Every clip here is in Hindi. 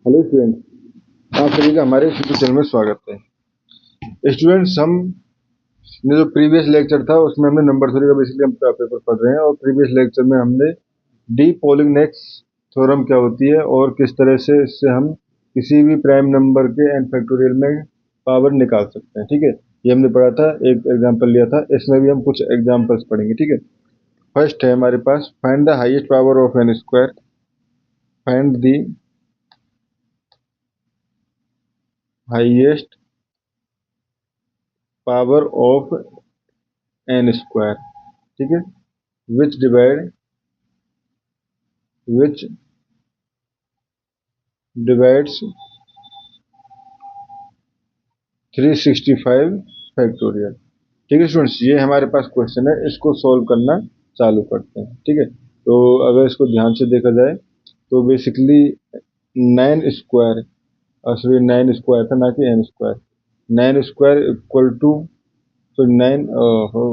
हेलो स्टूडेंट, आप सभी का हमारे यूट्यूब चैनल में स्वागत है। स्टूडेंट्स, हमने जो प्रीवियस लेक्चर था उसमें हमने नंबर थ्योरी का बेसिकली हम पेपर पढ़ रहे हैं और प्रीवियस लेक्चर में हमने डी पोलिंगनेक्स थ्योरम क्या होती है और किस तरह से इससे हम किसी भी प्राइम नंबर के n फैक्टोरियल में पावर निकाल सकते हैं। ठीक है, ये हमने पढ़ा था, एक एग्जाम्पल लिया था। इसमें भी हम कुछ एग्जाम्पल्स पढ़ेंगे। ठीक है, फर्स्ट है हमारे पास find the highest power of N square. Find the highest power of N square. ठीक है, which divides 365 फैक्टोरियल। ठीक है स्टूडेंट्स, ये हमारे पास क्वेश्चन है, इसको सॉल्व करना चालू करते हैं। ठीक है, तो अगर इसको ध्यान से देखा जाए तो बेसिकली 9 स्क्वायर, सॉरी 9 स्क्वायर था ना कि N square. 9 square equal to, तो 9 हो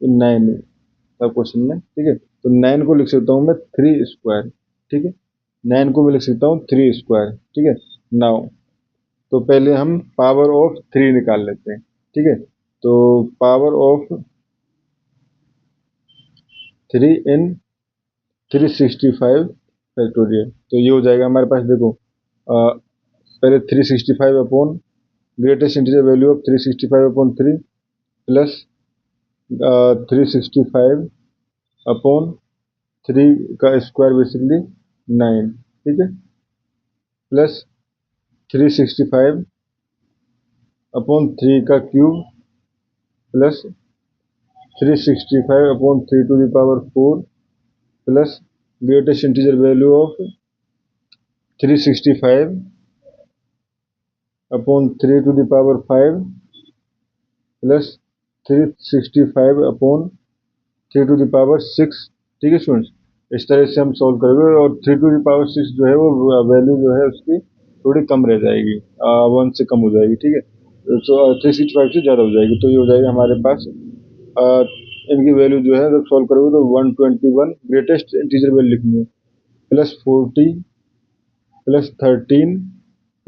9 था क्वेश्चन में। ठीक है, तो 9 को लिख सकता हूँ मैं 3 स्क्वायर। ठीक है, 9 को मैं लिख सकता हूँ 3 स्क्वायर। ठीक है, नाउ तो पहले हम पावर ऑफ 3 निकाल लेते हैं। ठीक है, तो पावर ऑफ 3 इन 365 फैक्टोरियल, तो ये हो जाएगा हमारे पास। देखो पहले 365 upon greatest integer value of 365 upon 3 plus 365 upon 3 का स्क्वायर बेसिकली 9। ठीक है, प्लस 365 अपॉन 3 का cube plus 365 upon 3 to the power 4 plus greatest integer value of 365 upon 3 to the power 5 plus 365 upon 3 to the power 6। ठीक है स्टूडेंट्स, इस तरह से हम सॉल्व करेंगे और 3 टू द पावर 6 जो है वो वैल्यू जो है उसकी थोड़ी कम रह जाएगी, 1 से कम हो जाएगी। ठीक है, तो 365 से ज़्यादा हो जाएगी, तो ये हो जाएगा हमारे पास इनकी वैल्यू जो है जब सॉल्व करोगे तो 121 ग्रेटेस्ट इंटीजर वैल्यू लिखनी है, plus 40 plus 13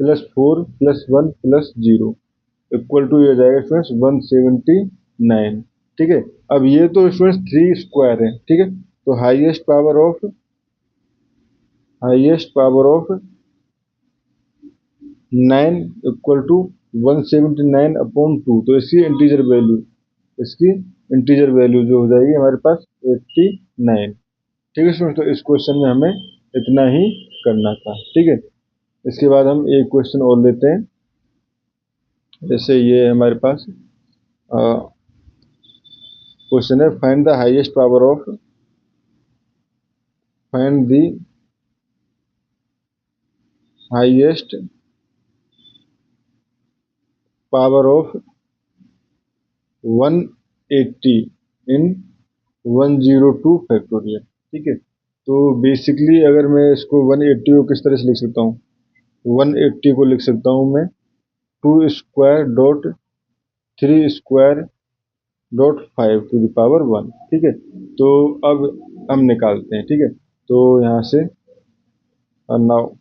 plus 4 plus 1 plus 0 equal to ये जाएगा स्टूडेंट्स 179। ठीक है, अब ये तो स्टूडेंट्स 3 स्क्वायर है। ठीक है, तो highest power of 9 equal to 179 upon 2, तो इसकी इंटीजर वैल्यू जो हो जाएगी हमारे पास 89। ठीक है स्टूडेंट्स, तो इस क्वेश्चन में हमें इतना ही करना था। ठीक है, इसके बाद हम एक क्वेश्चन और लेते हैं। जैसे ये हमारे पास क्वेश्चन है find the highest power of find the highest power of 180 in 102 factorial. ठीक है, तो बेसिकली अगर मैं इसको 180 को किस तरह से लिख सकता हूँ, 180 को लिख सकता हूँ मैं 2 square dot 3 square dot 5 to the power 1। ठीक है, तो अब हम निकालते हैं। ठीक है, तो यहाँ से now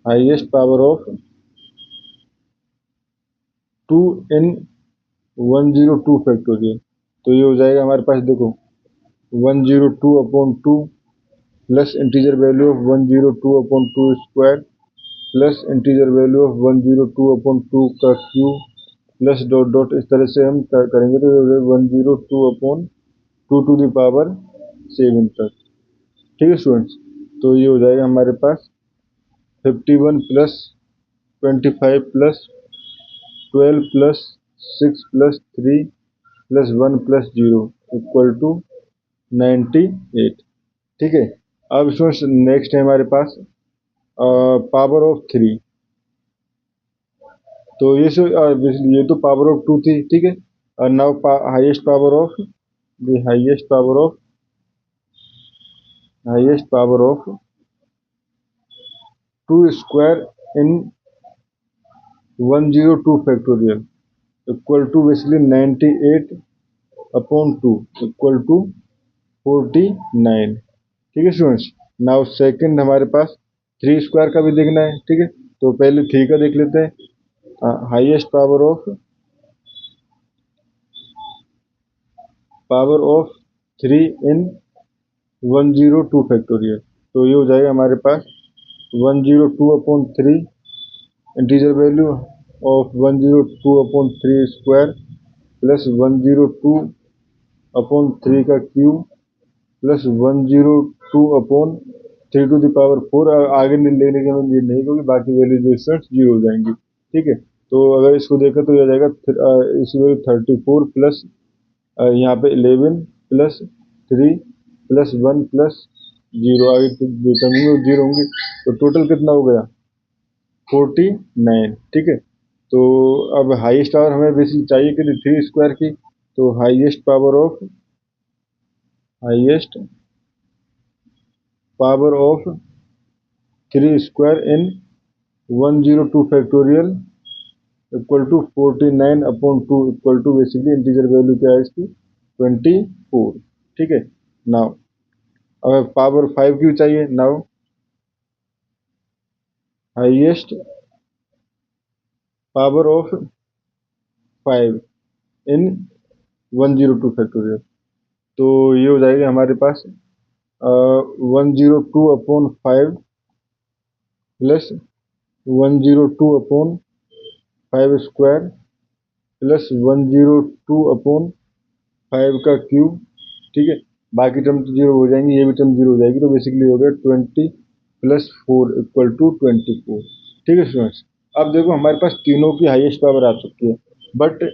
highest power of 2 in 102 factorial, तो ये हो जाएगा हमारे पास। देखो 102 upon 2 plus integer value of 102 upon 2 square plus integer value of 102 upon 2 का क्यूब प्लस डॉट डॉट, इस तरह से हम करेंगे तो 102 अपॉन 2 टू द पावर 7 तक। ठीक है स्टूडेंट्स, तो ये हो जाएगा हमारे पास 51 plus 25 plus 12 plus 6 plus 3 plus 1 plus 0 equal to 98। ठीक है, अब स्टूडेंट्स नेक्स्ट है हमारे पास पावर ऑफ 3। तो ये तो पावर ऑफ 2 थी। ठीक है, और now highest power of 2 square in 102 factorial equal to basically 98 upon 2 equal to 49। ठीक है स्टूडेंट्स। नाउ सेकंड हमारे पास 3 स्क्वायर का भी देखना है। ठीक है, तो पहले 3 का देख लेते हैं। Highest power of 3 in 102 factorial. तो ये हो जाएगा हमारे पास 102 upon 3 integer value of 102 upon 3 square plus 102 upon 3 का cube plus 102 upon 3 to the power 4। आगे लेने के लिए नहीं, क्योंकि बाकी वैल्यू जो स्टूडेंट्स जीरो हो जाएंगी। ठीक है, तो अगर इसको देखें तो यह जाएगा इस वैल्यू 34 प्लस यहाँ पे 11 प्लस 3 प्लस 1 प्लस 0, आगे जो टर्म जीरो होंगे, तो टोटल कितना हो गया 49। ठीक है, तो अब हाईएस्ट पावर हमें बेसिक चाहिए कि 3 स्क्वायर की, तो highest power of 3 square in 102 factorial equal to 49 upon 2 equal to basically integer value क्या है इसकी 24। ठीक है, नाउ अगर पावर 5 क्यों चाहिए, now highest power of 5 in 102 factorial. तो ये हो जाएगा हमारे पास 102 upon 5 plus 102 upon 5 square plus 102 upon 5 का क्यूब। ठीक है, बाकी टर्म तो जीरो हो जाएंगे, ये भी टर्म जीरो हो जाएगी, तो बेसिकली हो गया 20 प्लस 4 इक्वल टू 24। ठीक है स्टूडेंट्स, अब देखो हमारे पास तीनों की हाईएस्ट पावर आ चुकी है, बट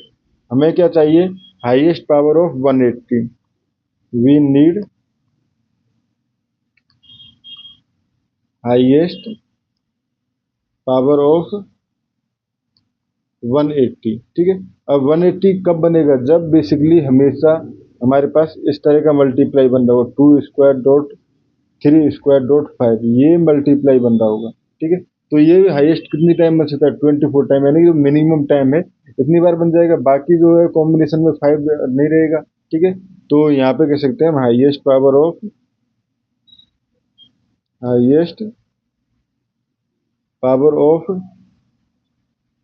हमें क्या चाहिए, highest power of 180। We need highest power of 180। ठीक है, अब 180 कब बनेगा, जब बेसिकली हमेशा हमारे पास इस तरह का मल्टीप्लाई बन रहा होगा, 2 स्क्वायर डॉट 3 स्क्वायर डॉट 5, ये मल्टीप्लाई बन रहा होगा। ठीक है, तो ये हाईएस्ट कितनी टाइम बन सकता है 24 टाइम, यानी कि मिनिमम टाइम है इतनी बार बन जाएगा, बाकी जो है कॉम्बिनेशन में 5 नहीं रहेगा। ठीक है, तो यहाँ पे कह सकते हैं हम highest power of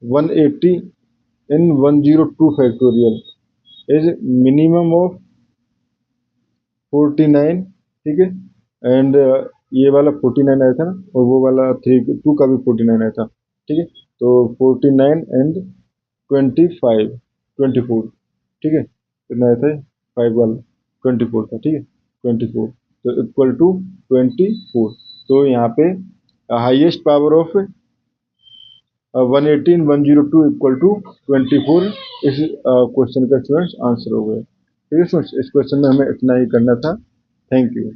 180 in 102 factorial is minimum of 49। ठीक है, एंड ये वाला 49 आया था ना, और वो वाला 2 का भी 49 आया था। ठीक है, तो 49 एंड 24। ठीक है, कितना आया था 5 वाला 24 था। ठीक है, 24 तो इक्वल टू 24। तो यहाँ पे highest power of 118 102 equal to 24 इस क्वेश्चन का स्टूडेंट्स आंसर हो गया। ठीक है स्टूडेंट्स, इस क्वेश्चन में हमें इतना ही करना था। Thank you.